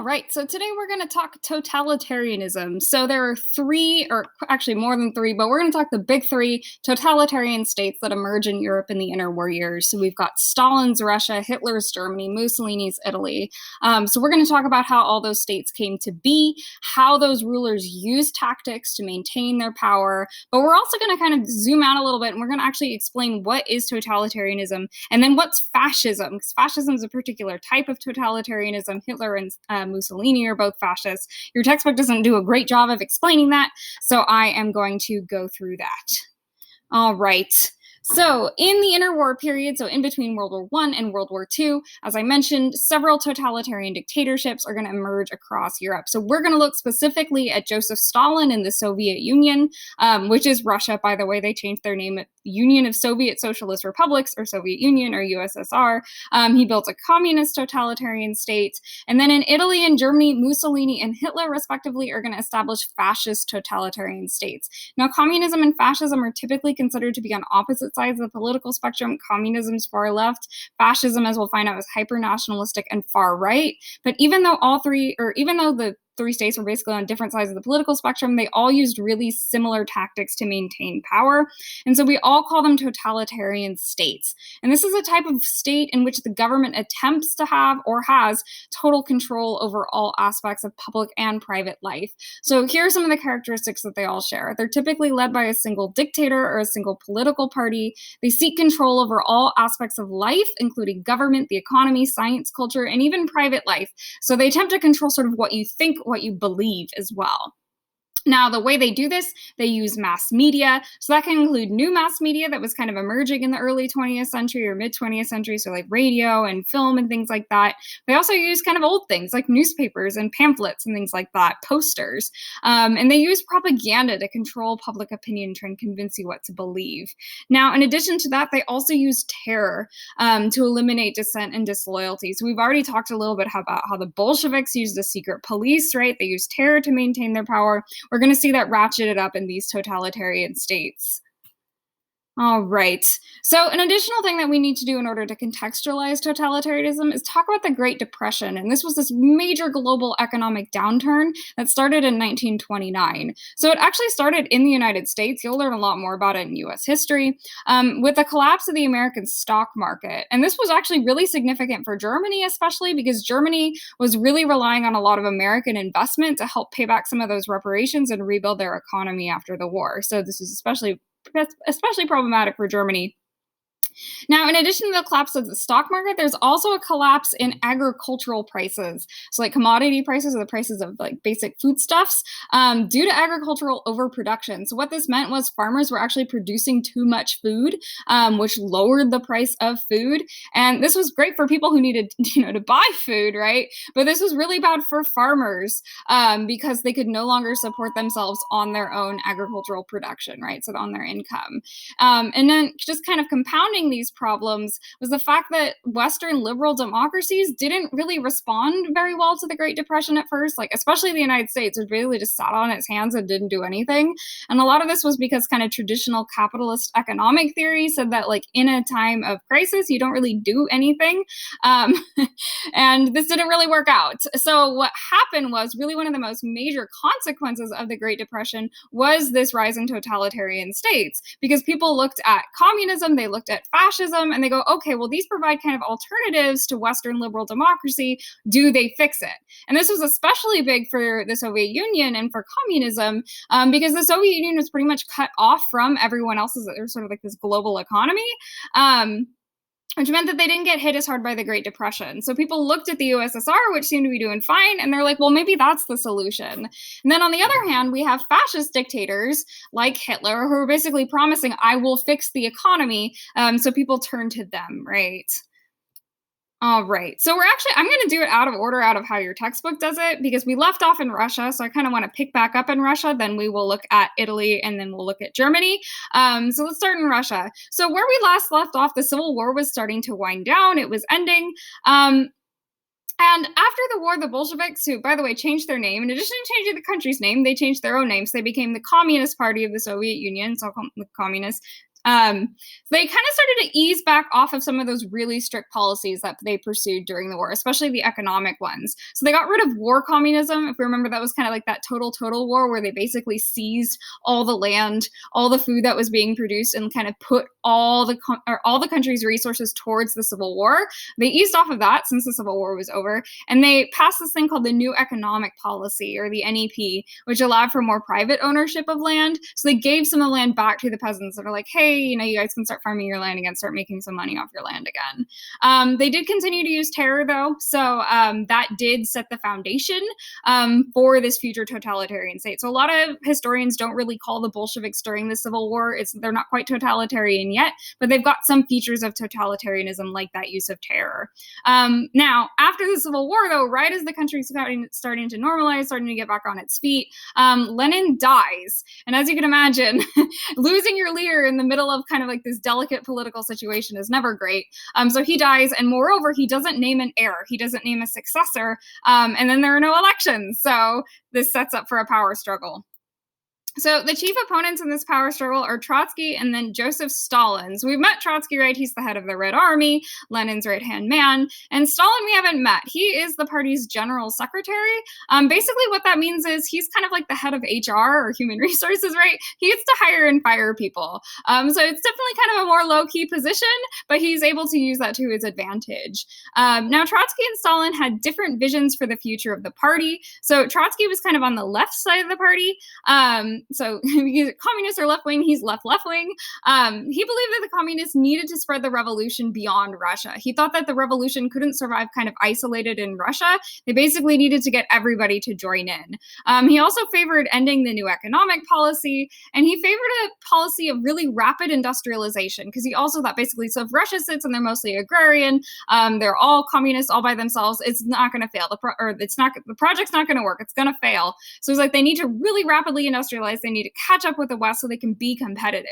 right, so today we're going to talk totalitarianism. So there are three, or actually more than three, but we're going to talk the big three totalitarian states that emerge in Europe in the interwar years. So we've got Stalin's Russia, Hitler's Germany, Mussolini's Italy. So we're going to talk about how all those states came to be, how those rulers used tactics to maintain their power. But we're also going to kind of zoom out a little bit, and we're going to actually explain what is totalitarianism and then what's fascism, because fascism is a particular type of totalitarianism. Hitler and Mussolini are both fascists. Your textbook doesn't do a great job of explaining that, so I am going to go through that. All right. So in the interwar period, so in between World War I and World War II, as I mentioned, several totalitarian dictatorships are going to emerge across Europe. So we're going to look specifically at Joseph Stalin in the Soviet Union, which is Russia, by the way. They changed their name at Union of Soviet Socialist Republics, or Soviet Union, or USSR. He built a communist totalitarian state. And then in Italy and Germany, Mussolini and Hitler, respectively, are going to establish fascist totalitarian states. Now, communism and fascism are typically considered to be on opposite sides of the political spectrum. Communism's far left. Fascism, as we'll find out, is hyper-nationalistic and far right. But even though the three states were basically on different sides of the political spectrum, they all used really similar tactics to maintain power. And so we all call them totalitarian states. And this is a type of state in which the government attempts to have or has total control over all aspects of public and private life. So here are some of the characteristics that they all share. They're typically led by a single dictator or a single political party. They seek control over all aspects of life, including government, the economy, science, culture, and even private life. So they attempt to control sort of what you think, what you believe as well. Now, the way they do this, they use mass media. So that can include new mass media that was kind of emerging in the early 20th century or mid 20th century, so like radio and film and things like that. They also use kind of old things like newspapers and pamphlets and things like that, posters. And they use propaganda to control public opinion, try and convince you what to believe. Now, in addition to that, they also use terror to eliminate dissent and disloyalty. So we've already talked a little bit about how the Bolsheviks used the secret police, right? They used terror to maintain their power. We're going to see that ratcheted up in these totalitarian states. All right. So an additional thing that we need to do in order to contextualize totalitarianism is talk about the Great Depression. And this was this major global economic downturn that started in 1929. So it actually started in the United States. You'll learn a lot more about it in US history, with the collapse of the American stock market. And this was actually really significant for Germany, especially because Germany was really relying on a lot of American investment to help pay back some of those reparations and rebuild their economy after the war. So this was especially problematic for Germany. Now, in addition to the collapse of the stock market, there's also a collapse in agricultural prices. So like commodity prices or the prices of like basic foodstuffs due to agricultural overproduction. So what this meant was farmers were actually producing too much food, which lowered the price of food. And this was great for people who needed, to buy food, right? But this was really bad for farmers because they could no longer support themselves on their own agricultural production, right? So on their income. And then just kind of compounding these problems was the fact that Western liberal democracies didn't really respond very well to the Great Depression at first, like especially the United States, which really just sat on its hands and didn't do anything. And a lot of this was because kind of traditional capitalist economic theory said that like in a time of crisis, you don't really do anything. And this didn't really work out. So what happened was really one of the most major consequences of the Great Depression was this rise in totalitarian states, because people looked at communism, they looked at fascism, and they go, okay, well, these provide kind of alternatives to Western liberal democracy. Do they fix it? And this was especially big for the Soviet Union and for communism because the Soviet Union was pretty much cut off from everyone else's, sort of like this global economy. Which meant that they didn't get hit as hard by the Great Depression. So people looked at the USSR, which seemed to be doing fine, and they're like, well, maybe that's the solution. And then on the other hand, we have fascist dictators like Hitler who are basically promising, I will fix the economy. So people turn to them, right? All right. So I'm going to do it out of order, out of how your textbook does it, because we left off in Russia. So I kind of want to pick back up in Russia. Then we will look at Italy, and then we'll look at Germany. So let's start in Russia. So where we last left off, the Civil War was starting to wind down. It was ending. And after the war, the Bolsheviks, who, by the way, changed their name, in addition to changing the country's name, they changed their own names. They became the Communist Party of the Soviet Union, so called the Communists. They kind of started to ease back off of some of those really strict policies that they pursued during the war, especially the economic ones. So they got rid of war communism. If you remember, that was kind of like that total war where they basically seized all the land, all the food that was being produced, and kind of put all the country's resources towards the Civil War. They eased off of that since the Civil War was over, and they passed this thing called the New Economic Policy, or the NEP, which allowed for more private ownership of land. So they gave some of the land back to the peasants that are like, hey, you guys can start farming your land again, start making some money off your land again. They did continue to use terror, though, so that did set the foundation for this future totalitarian state. So a lot of historians don't really call the Bolsheviks during the Civil War. They're not quite totalitarian yet, but they've got some features of totalitarianism, like that use of terror. Now, after the Civil War, though, right as the country's starting to normalize, starting to get back on its feet, Lenin dies. And as you can imagine, losing your leader in the middle of kind of like this delicate political situation is never great. So he dies, and moreover, he doesn't name an heir. He doesn't name a successor, and then there are no elections. So this sets up for a power struggle. So the chief opponents in this power struggle are Trotsky and then Joseph Stalin. So we've met Trotsky, right? He's the head of the Red Army, Lenin's right-hand man. And Stalin we haven't met. He is the party's general secretary. Basically what that means is he's kind of like the head of HR, or human resources, right? He gets to hire and fire people. So it's definitely kind of a more low-key position, but he's able to use that to his advantage. Now Trotsky and Stalin had different visions for the future of the party. So Trotsky was kind of on the left side of the party. So communists are left-wing, he's left-wing. He believed that the communists needed to spread the revolution beyond Russia. He thought that the revolution couldn't survive kind of isolated in Russia. They basically needed to get everybody to join in. He also favored ending the new economic policy, and he favored a policy of really rapid industrialization, because he also thought basically, so if Russia sits and they're mostly agrarian, they're all communists all by themselves, it's not going to fail. The project's not going to work. It's going to fail. So it's like they need to really rapidly industrialize. They need to catch up with the West so they can be competitive.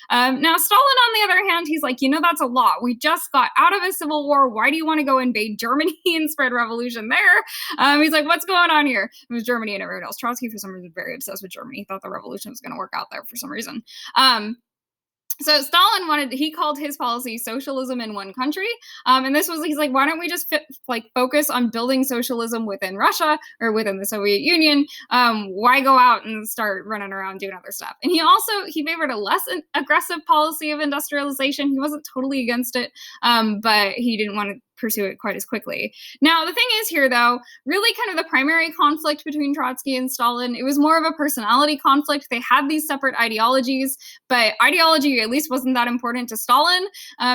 Now, Stalin, on the other hand, he's like, that's a lot. We just got out of a civil war. Why do you want to go invade Germany and spread revolution there? He's like, what's going on here? It was Germany and everyone else. Trotsky, for some reason, very obsessed with Germany. He thought the revolution was going to work out there for some reason. So Stalin he called his policy socialism in one country. And he's like, why don't we just focus on building socialism within Russia or within the Soviet Union? Why go out and start running around doing other stuff? And he favored a less aggressive policy of industrialization. He wasn't totally against it, but he didn't want to pursue it quite as quickly. Now, the thing is here, though, really kind of the primary conflict between Trotsky and Stalin, it was more of a personality conflict. They had these separate ideologies, but ideology at least wasn't that important to Stalin,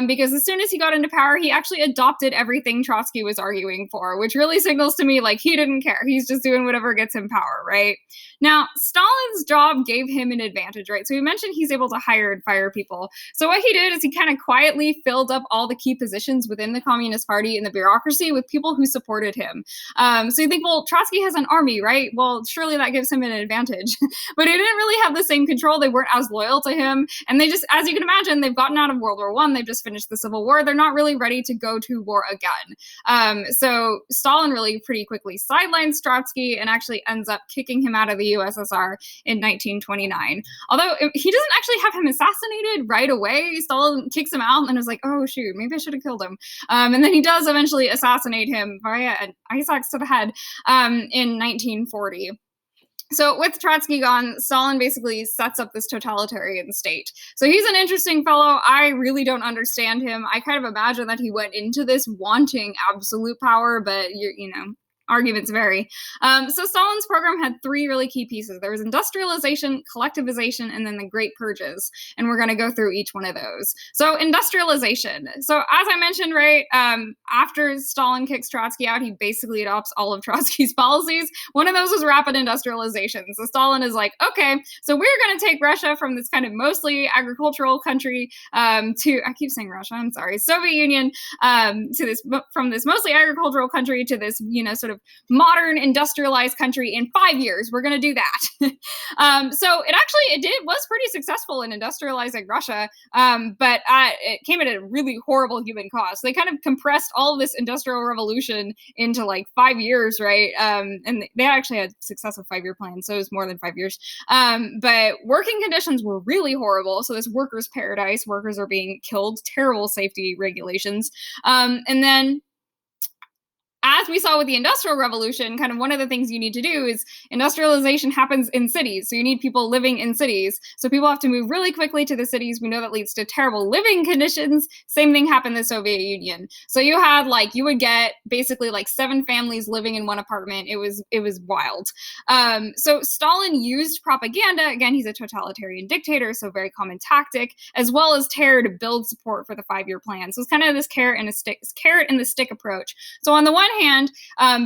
because as soon as he got into power, he actually adopted everything Trotsky was arguing for, which really signals to me like he didn't care. He's just doing whatever gets him power, right? Now, Stalin's job gave him an advantage, right? So we mentioned he's able to hire and fire people. So what he did is he kind of quietly filled up all the key positions within the Communist Party and the bureaucracy with people who supported him. So you think, well, Trotsky has an army, right? Well, surely that gives him an advantage. But he didn't really have the same control. They weren't as loyal to him. And they just, as you can imagine, they've gotten out of World War I. They've just finished the Civil War. They're not really ready to go to war again. So Stalin really pretty quickly sidelines Trotsky and actually ends up kicking him out of the USSR in 1929. Although he doesn't actually have him assassinated right away. Stalin kicks him out and is like, oh, shoot, maybe I should have killed him. And then he does eventually assassinate him via an ice axe to the head in 1940. So with Trotsky gone, Stalin basically sets up this totalitarian state. So he's an interesting fellow. I really don't understand him. I kind of imagine that he went into this wanting absolute power, but arguments vary. So Stalin's program had three really key pieces. There was industrialization, collectivization, and then the Great Purges. And we're going to go through each one of those. So industrialization. So as I mentioned, right, after Stalin kicks Trotsky out, he basically adopts all of Trotsky's policies. One of those was rapid industrialization. So Stalin is like, okay, so we're going to take Russia from this kind of mostly agricultural country to, I keep saying Russia, I'm sorry, Soviet Union, from this mostly agricultural country to this, sort of of modern industrialized country in 5 years. We're going to do that. So it was pretty successful in industrializing Russia, but it came at a really horrible human cost. They kind of compressed all of this industrial revolution into like 5 years, right? And they actually had successive 5-year plans, so it was more than 5 years. But working conditions were really horrible. So this workers' paradise, workers are being killed, terrible safety regulations. And then as we saw with the Industrial Revolution, kind of one of the things you need to do is industrialization happens in cities. So you need people living in cities. So people have to move really quickly to the cities. We know that leads to terrible living conditions. Same thing happened in the Soviet Union. So you would get basically like 7 families living in one apartment. It was wild. So Stalin used propaganda. Again, he's a totalitarian dictator, so very common tactic, as well as terror to build support for the 5-year plan. So it's kind of this carrot and the stick approach. So on the one hand,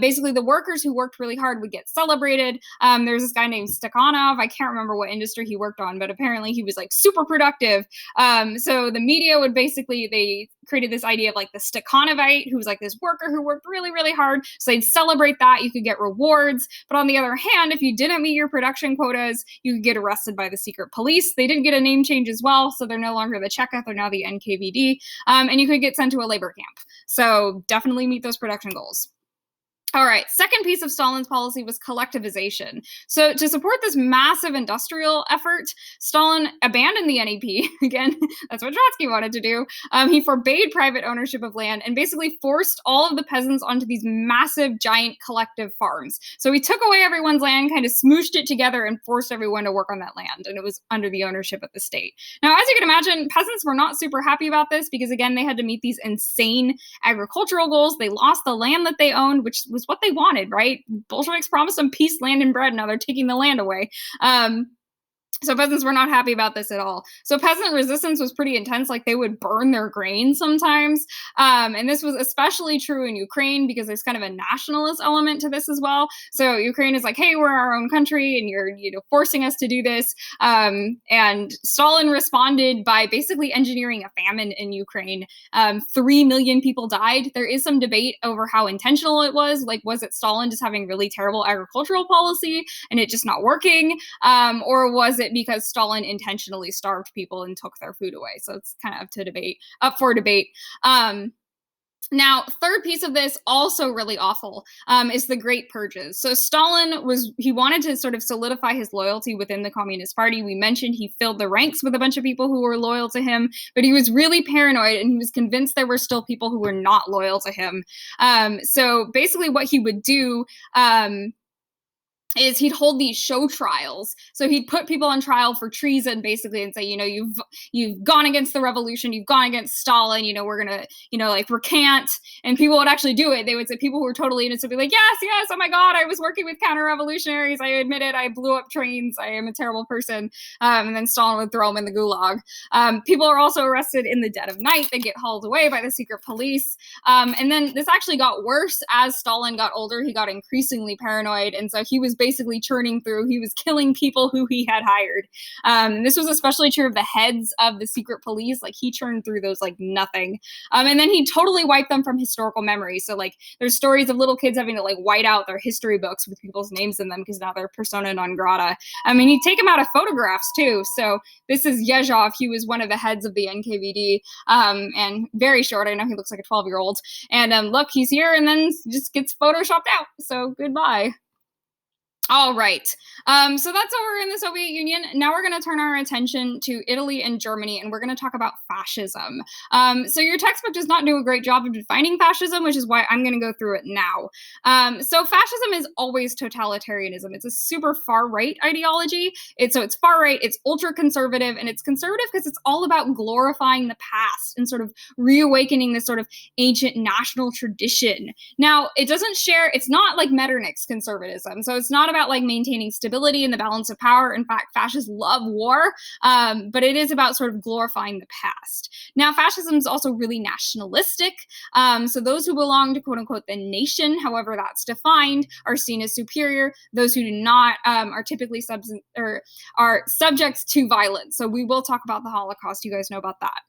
basically the workers who worked really hard would get celebrated. There's this guy named Stakhanov. I can't remember what industry he worked on, but apparently he was like super productive. So the media would they created this idea of like the Stakhanovite, who was like this worker who worked really, really hard. So they'd celebrate that. You could get rewards. But on the other hand, if you didn't meet your production quotas, you could get arrested by the secret police. They did get a name change as well. So they're no longer the Cheka, they're now the NKVD. And you could get sent to a labor camp. So definitely meet those production goals. All right, second piece of Stalin's policy was collectivization. So to support this massive industrial effort, Stalin abandoned the NEP. Again, that's what Trotsky wanted to do. He forbade private ownership of land and basically forced all of the peasants onto these massive, giant collective farms. So he took away everyone's land, kind of smooshed it together, and forced everyone to work on that land. And it was under the ownership of the state. Now, as you can imagine, peasants were not super happy about this because, again, they had to meet these insane agricultural goals. They lost the land that they owned, which was what they wanted, right? Bolsheviks promised them peace, land, and bread. Now they're taking the land away. So peasants were not happy about this at all. So peasant resistance was pretty intense. Like they would burn their grain sometimes. And this was especially true in Ukraine because there's kind of a nationalist element to this as well. So Ukraine is like, hey, we're our own country and you're forcing us to do this. And Stalin responded by basically engineering a famine in Ukraine. 3 million people died. There is some debate over how intentional it was. Like, was it Stalin just having really terrible agricultural policy and it just not working? Or was it because Stalin intentionally starved people and took their food away? So it's kind of up for debate. Now, third piece of this, also really awful, is the Great Purges. So Stalin he wanted to sort of solidify his loyalty within the Communist Party. We mentioned he filled the ranks with a bunch of people who were loyal to him, but he was really paranoid and he was convinced there were still people who were not loyal to him. So basically what he would do, is he'd hold these show trials. So he'd put people on trial for treason, basically, and say, you've gone against the revolution, you've gone against Stalin, we're gonna, recant. And people would actually do it. They would say people who were totally innocent would be like, yes, oh my God, I was working with counter-revolutionaries. I admit it, I blew up trains. I am a terrible person. And then Stalin would throw them in the gulag. People are also arrested in the dead of night. They get hauled away by the secret police. And then this actually got worse as Stalin got older. He got increasingly paranoid. And so he was basically churning through. He was killing people who he had hired. This was especially true of the heads of the secret police. Like he churned through those like nothing. And then he totally wiped them from historical memory. So like there's stories of little kids having to like white out their history books with people's names in them because now they're persona non grata. I mean, he'd take them out of photographs too. So this is Yezhov. He was one of the heads of the NKVD, and very short. I know he looks like a 12-year-old. And look, he's here and then just gets photoshopped out. So goodbye. All right. So that's over in the Soviet Union. Now we're going to turn our attention to Italy and Germany, and we're going to talk about fascism. So your textbook does not do a great job of defining fascism, which is why I'm going to go through it now. So fascism is always totalitarianism. It's a super far-right ideology. It's far-right, it's ultra-conservative, and it's conservative because it's all about glorifying the past and sort of reawakening this sort of ancient national tradition. Now, it's not like Metternich's conservatism. So it's not about like maintaining stability and the balance of power. In fact, fascists love war, but it is about sort of glorifying the past. Now, fascism is also really nationalistic. So those who belong to quote unquote the nation, however that's defined, are seen as superior. Those who do not are typically subject to violence. So we will talk about the Holocaust. You guys know about that.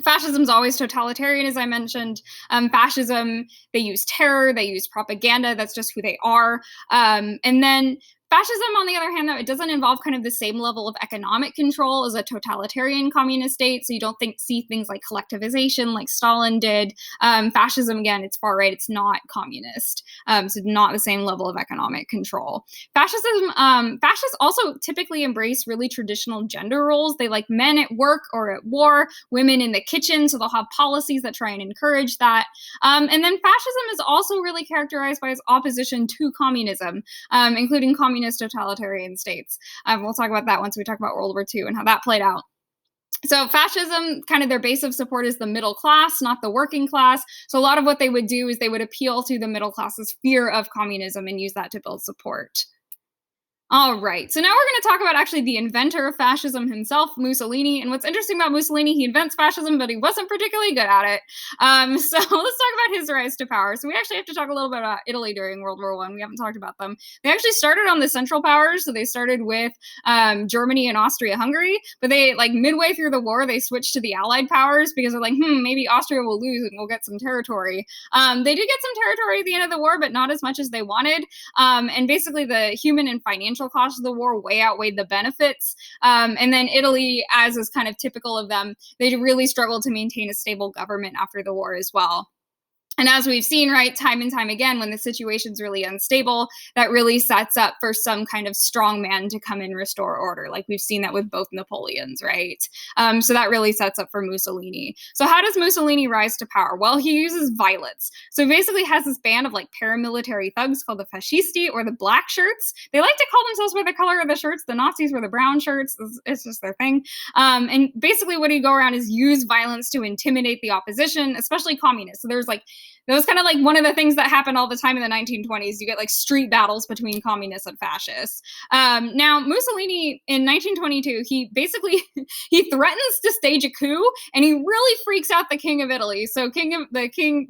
Fascism's always totalitarian, as I mentioned. Fascism, they use terror, they use propaganda. That's just who they are. And then fascism, on the other hand, though, it doesn't involve kind of the same level of economic control as a totalitarian communist state. So you don't see things like collectivization like Stalin did. Fascism, again, it's far right. It's not communist. So not the same level of economic control. Fascists also typically embrace really traditional gender roles. They like men at work or at war, women in the kitchen. So they'll have policies that try and encourage that. And then fascism is also really characterized by its opposition to communism, including communist totalitarian states. We'll talk about that once we talk about World War II and how that played out. So fascism, kind of their base of support is the middle class, not the working class. So a lot of what they would do is they would appeal to the middle class's fear of communism and use that to build support. All right, so now we're going to talk about actually the inventor of fascism himself, Mussolini. And what's interesting about Mussolini, he invents fascism, but he wasn't particularly good at it. So let's talk about his rise to power. So we actually have to talk a little bit about Italy during World War I. We haven't talked about them. They actually started on the Central Powers, so they started with Germany and Austria-Hungary. But they, like midway through the war, they switched to the Allied powers because they're like, maybe Austria will lose and we'll get some territory. They did get some territory at the end of the war, but not as much as they wanted. And basically, the human and financial costs of the war way outweighed the benefits. And then Italy, as is kind of typical of them, they really struggled to maintain a stable government after the war as well. And as we've seen, right, time and time again, when the situation's really unstable, that really sets up for some kind of strong man to come and restore order. Like we've seen that with both Napoleons, right? So that really sets up for Mussolini. So how does Mussolini rise to power? Well, he uses violence. So he basically has this band of like paramilitary thugs called the fascisti, or the black shirts. They like to call themselves by the color of the shirts. The Nazis were the brown shirts. It's just their thing. And basically what he go around is use violence to intimidate the opposition, especially communists. So there's like, that was kind of like one of the things that happened all the time in the 1920s. You get like street battles between communists and fascists. Now, Mussolini in 1922, he basically he threatens to stage a coup, and he really freaks out the King of Italy. So King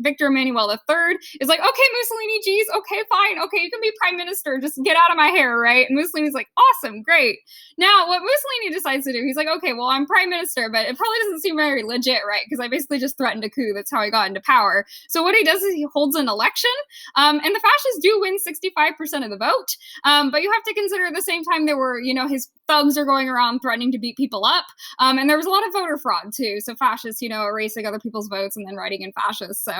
Victor Emmanuel III is like, okay, Mussolini, geez, okay, fine, okay, you can be prime minister, just get out of my hair, right? And Mussolini's like, awesome, great. Now, what Mussolini decides to do, he's like, okay, well, I'm prime minister, but it probably doesn't seem very legit, right? Because I basically just threatened a coup. That's how I got into power. So what he does is he holds an election, and the fascists do win 65% of the vote. But you have to consider at the same time there were, his thugs are going around threatening to beat people up, and there was a lot of voter fraud too. So fascists, erasing other people's votes and then writing in fascists. So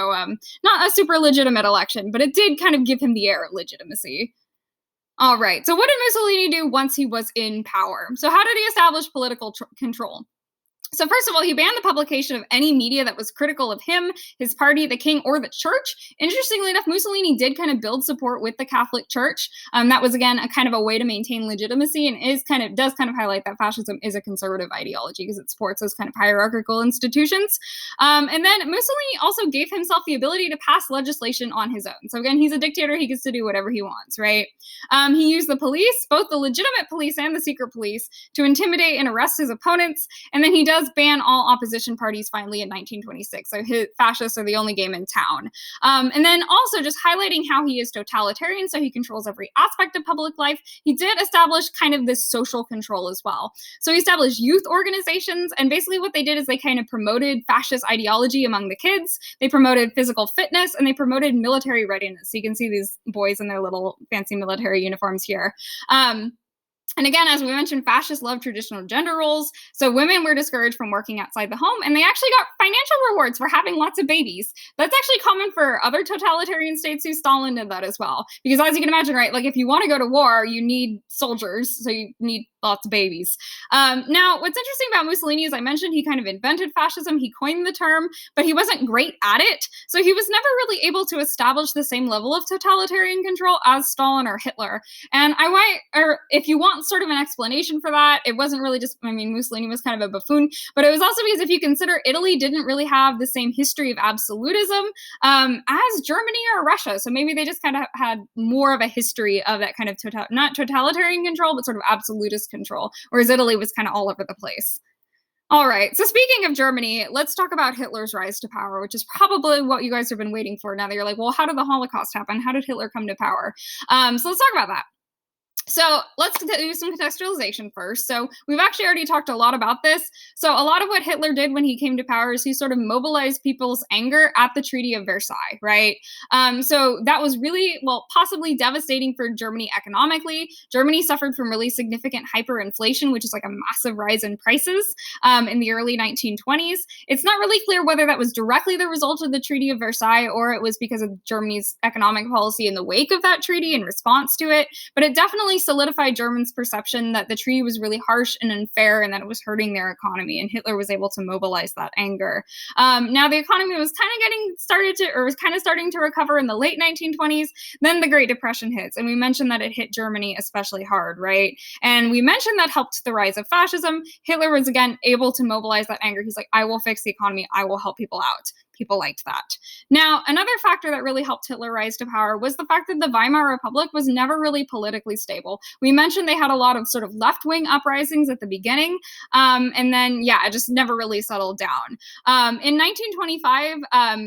not a super legitimate election, but it did kind of give him the air of legitimacy. All right. So what did Mussolini do once he was in power? So how did he establish political control? So first of all, he banned the publication of any media that was critical of him, his party, the king, or the church. Interestingly enough, Mussolini did kind of build support with the Catholic Church. That was, again, a kind of a way to maintain legitimacy, and does kind of highlight that fascism is a conservative ideology because it supports those kind of hierarchical institutions. And then Mussolini also gave himself the ability to pass legislation on his own. So again, he's a dictator. He gets to do whatever he wants, right? He used the police, both the legitimate police and the secret police, to intimidate and arrest his opponents. And then he does ban all opposition parties finally in 1926. So fascists are the only game in town. And then also just highlighting how he is totalitarian, so he controls every aspect of public life. He did establish kind of this social control as well. So he established youth organizations, and basically what they did is they kind of promoted fascist ideology among the kids. They promoted physical fitness, and they promoted military readiness. So you can see these boys in their little fancy military uniforms here. And again, as we mentioned, fascists love traditional gender roles. So women were discouraged from working outside the home, and they actually got financial rewards for having lots of babies. That's actually common for other totalitarian states too. Stalin did that as well. Because as you can imagine, right, like if you want to go to war, you need soldiers. So you need lots of babies. Now, what's interesting about Mussolini, as I mentioned, he kind of invented fascism. He coined the term, but he wasn't great at it. So he was never really able to establish the same level of totalitarian control as Stalin or Hitler. And if you want sort of an explanation for that, it wasn't really just, Mussolini was kind of a buffoon, but it was also because if you consider Italy didn't really have the same history of absolutism as Germany or Russia. So maybe they just kind of had more of a history of that kind of not totalitarian control, but sort of absolutist control, whereas Italy was kind of all over the place. All right, so speaking of Germany, let's talk about Hitler's rise to power, which is probably what you guys have been waiting for now that you're like, well, how did the Holocaust happen? How did Hitler come to power? So let's talk about that. So let's do some contextualization first. So we've actually already talked a lot about this. So a lot of what Hitler did when he came to power is he sort of mobilized people's anger at the Treaty of Versailles, right? So that was really, well, possibly devastating for Germany economically. Germany suffered from really significant hyperinflation, which is like a massive rise in prices in the early 1920s. It's not really clear whether that was directly the result of the Treaty of Versailles or it was because of Germany's economic policy in the wake of that treaty in response to it, but it definitely solidified Germans' perception that the treaty was really harsh and unfair and that it was hurting their economy. And Hitler was able to mobilize that anger. Now, the economy was kind of starting to recover in the late 1920s. Then the Great Depression hits. And we mentioned that it hit Germany especially hard, right? And we mentioned that helped the rise of fascism. Hitler was, again, able to mobilize that anger. He's like, I will fix the economy. I will help people out. People liked that. Now, another factor that really helped Hitler rise to power was the fact that the Weimar Republic was never really politically stable. We mentioned they had a lot of sort of left-wing uprisings at the beginning, and then, it just never really settled down. In 1925,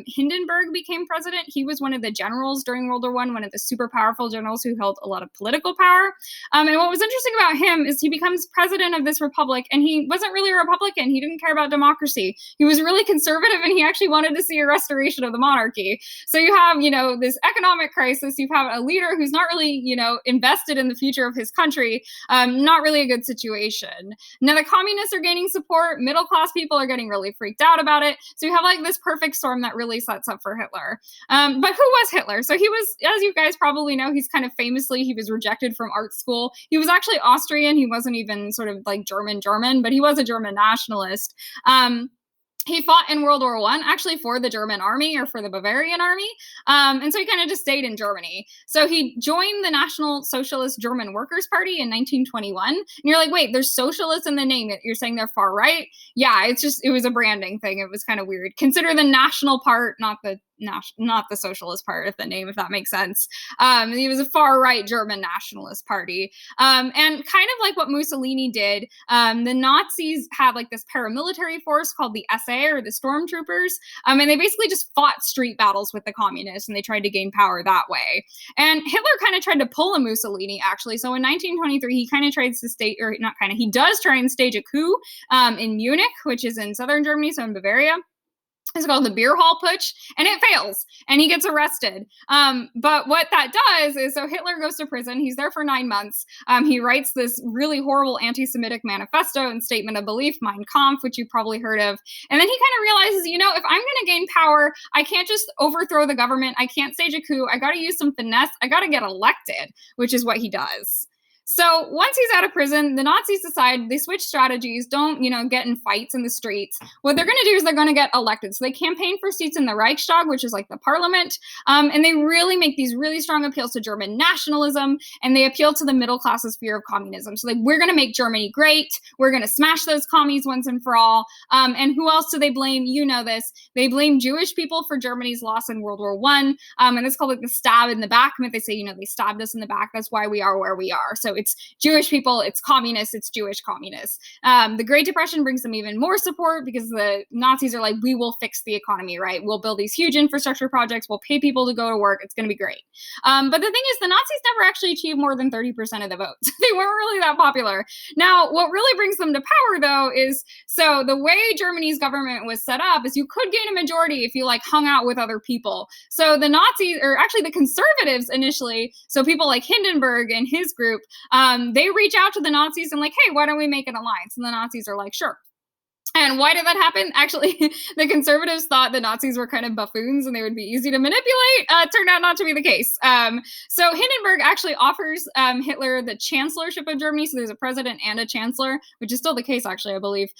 Hindenburg became president. He was one of the generals during World War I, one of the super powerful generals who held a lot of political power. And what was interesting about him is he becomes president of this republic, and he wasn't really a Republican. He didn't care about democracy. He was really conservative, and he actually wanted to see a restoration of the monarchy. So you have, this economic crisis. You have a leader who's not really, invested in the future of his country. Not really a good situation. Now the communists are gaining support. Middle class people are getting really freaked out about it. So you have like this perfect storm that really sets up for Hitler. But who was Hitler? So he was, as you guys probably know, he's kind of famously, he was rejected from art school. He was actually Austrian. He wasn't even sort of like German, but he was a German nationalist. He fought in World War I, actually for the German army or for the Bavarian army. And so he kind of just stayed in Germany. So he joined the National Socialist German Workers' Party in 1921. And you're like, wait, there's socialists in the name. You're saying they're far right? Yeah, it was a branding thing. It was kind of weird. Consider the national part, not the socialist part of the name, if that makes sense. He was a far right German nationalist party. And kind of like what Mussolini did, the Nazis had like this paramilitary force called the SA or the Stormtroopers. And they basically just fought street battles with the communists and they tried to gain power that way. And Hitler kind of tried to pull a Mussolini actually. So in 1923, he kind of tries to stage, or not kind of, he does try and stage a coup in Munich, which is in southern Germany, so in Bavaria. It's called the Beer Hall Putsch, and it fails, and he gets arrested. But what that does is, so Hitler goes to prison. He's there for 9 months. He writes this really horrible anti-Semitic manifesto and statement of belief, Mein Kampf, which you've probably heard of. And then he kind of realizes, if I'm going to gain power, I can't just overthrow the government. I can't stage a coup. I got to use some finesse. I got to get elected, which is what he does. So once he's out of prison, the Nazis decide they switch strategies, don't, get in fights in the streets. What they're going to do is they're going to get elected. So they campaign for seats in the Reichstag, which is like the parliament. And they really make these really strong appeals to German nationalism. And they appeal to the middle class's fear of communism. So we're going to make Germany great. We're going to smash those commies once and for all. And who else do they blame? You know this. They blame Jewish people for Germany's loss in World War I. And it's called like the stab in the back. They say, they stabbed us in the back. That's why we are where we are. So it's Jewish people, it's communists, it's Jewish communists. The Great Depression brings them even more support because the Nazis are like, we will fix the economy, right? We'll build these huge infrastructure projects. We'll pay people to go to work. It's going to be great. But the thing is, the Nazis never actually achieved more than 30% of the votes. They weren't really that popular. Now, what really brings them to power, though, is so the way Germany's government was set up is you could gain a majority if you hung out with other people. So the Nazis, or actually the conservatives initially, so people like Hindenburg and his group, they reach out to the Nazis and hey, why don't we make an alliance? And the Nazis are like, sure. And why did that happen? Actually, the conservatives thought the Nazis were kind of buffoons and they would be easy to manipulate. Turned out not to be the case. So Hindenburg actually offers Hitler the chancellorship of Germany. So there's a president and a chancellor, which is still the case, actually, I believe.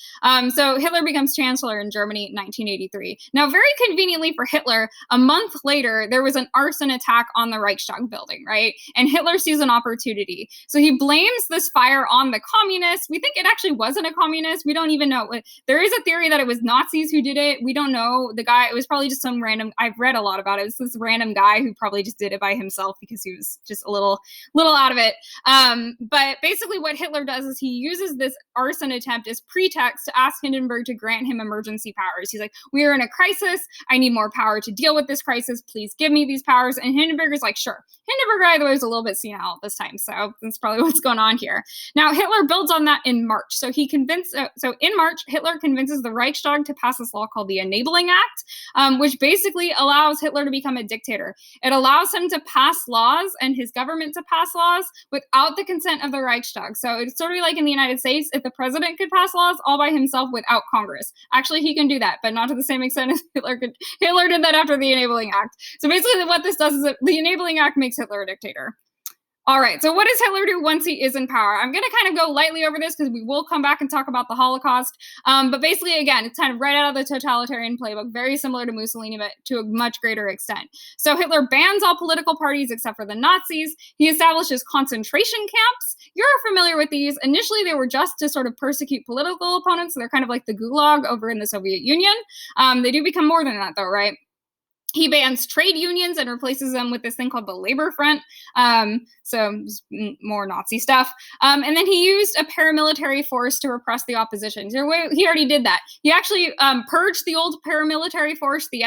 So Hitler becomes chancellor in Germany in 1983. Now, very conveniently for Hitler, a month later, there was an arson attack on the Reichstag building, right? And Hitler sees an opportunity. So he blames this fire on the communists. We think it actually wasn't a communist. We don't even know. There is a theory that it was Nazis who did it. We don't know. The guy, it was probably just some random, I've read a lot about it. It's this random guy who probably just did it by himself because he was just a little out of it. But basically what Hitler does is he uses this arson attempt as pretext to ask Hindenburg to grant him emergency powers. He's like, we are in a crisis. I need more power to deal with this crisis. Please give me these powers. And Hindenburg is like, sure. Hindenburg, by the way, was a little bit senile at this time. So that's probably what's going on here. Now, Hitler builds on that in March. So in March, Hitler convinces the Reichstag to pass this law called the Enabling Act, which basically allows Hitler to become a dictator. It allows him to pass laws and his government to pass laws without the consent of the Reichstag. So it's sort of like in the United States, if the president could pass laws all by himself without Congress. Actually, he can do that, but not to the same extent as Hitler could. Hitler did that after the Enabling Act. So basically what this does is that the Enabling Act makes Hitler a dictator. All right, so what does Hitler do once he is in power? I'm going to kind of go lightly over this because we will come back and talk about the Holocaust. But basically, again, it's kind of right out of the totalitarian playbook, very similar to Mussolini, but to a much greater extent. So Hitler bans all political parties except for the Nazis. He establishes concentration camps. You're familiar with these. Initially, they were just to sort of persecute political opponents. So they're kind of like the Gulag over in the Soviet Union. They do become more than that, though, right? He bans trade unions and replaces them with this thing called the Labor Front. So more Nazi stuff. And then he used a paramilitary force to repress the opposition. So he already did that. He actually purged the old paramilitary force, the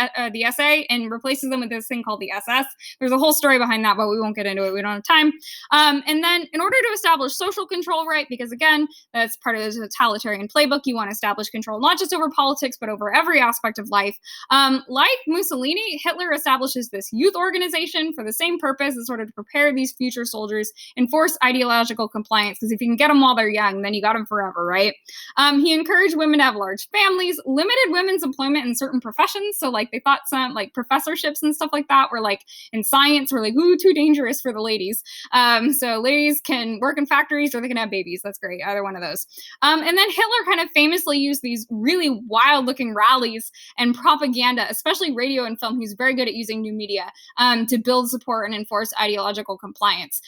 SA, and replaces them with this thing called the SS. There's a whole story behind that, but we won't get into it. We don't have time. And then in order to establish social control, right, because again, that's part of the totalitarian playbook, you want to establish control not just over politics, but over every aspect of life. Like Mussolini, Hitler establishes this youth organization for the same purpose, as sort of to prepare these future soldiers and force ideological compliance, because if you can get them while they're young, then you got them forever, right? He encouraged women to have large families, limited women's employment in certain professions. So like they thought some like professorships and stuff like that were like in science were like, ooh, too dangerous for the ladies. So ladies can work in factories or they can have babies. That's great, either one of those. And then Hitler kind of famously used these really wild looking rallies and propaganda, especially radio and film. He's very good at using new media to build support and enforce ideological compliance.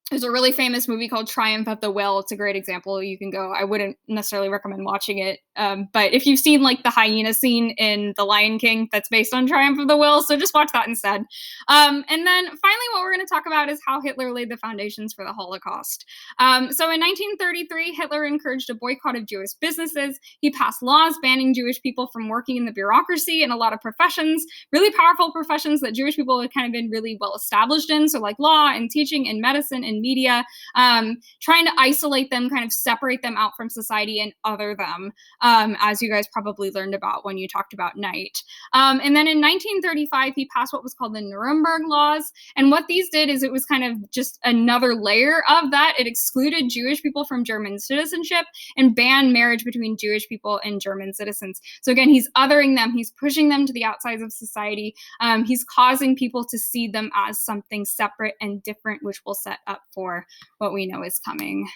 There's a really famous movie called Triumph of the Will. It's a great example. You can go. I wouldn't necessarily recommend watching it. But if you've seen like the hyena scene in The Lion King, that's based on Triumph of the Will. So just watch that instead. And then finally, what we're going to talk about is how Hitler laid the foundations for the Holocaust. So in 1933, Hitler encouraged a boycott of Jewish businesses. He passed laws banning Jewish people from working in the bureaucracy and a lot of professions, really powerful professions that Jewish people had kind of been really well established in. So like law and teaching and medicine and media, trying to isolate them, kind of separate them out from society and other them, as you guys probably learned about when you talked about Night. And then in 1935, he passed what was called the Nuremberg Laws. And what these did is it was kind of just another layer of that. It excluded Jewish people from German citizenship and banned marriage between Jewish people and German citizens. So again, he's othering them. He's pushing them to the outsides of society. He's causing people to see them as something separate and different, which will set up for what we know is coming.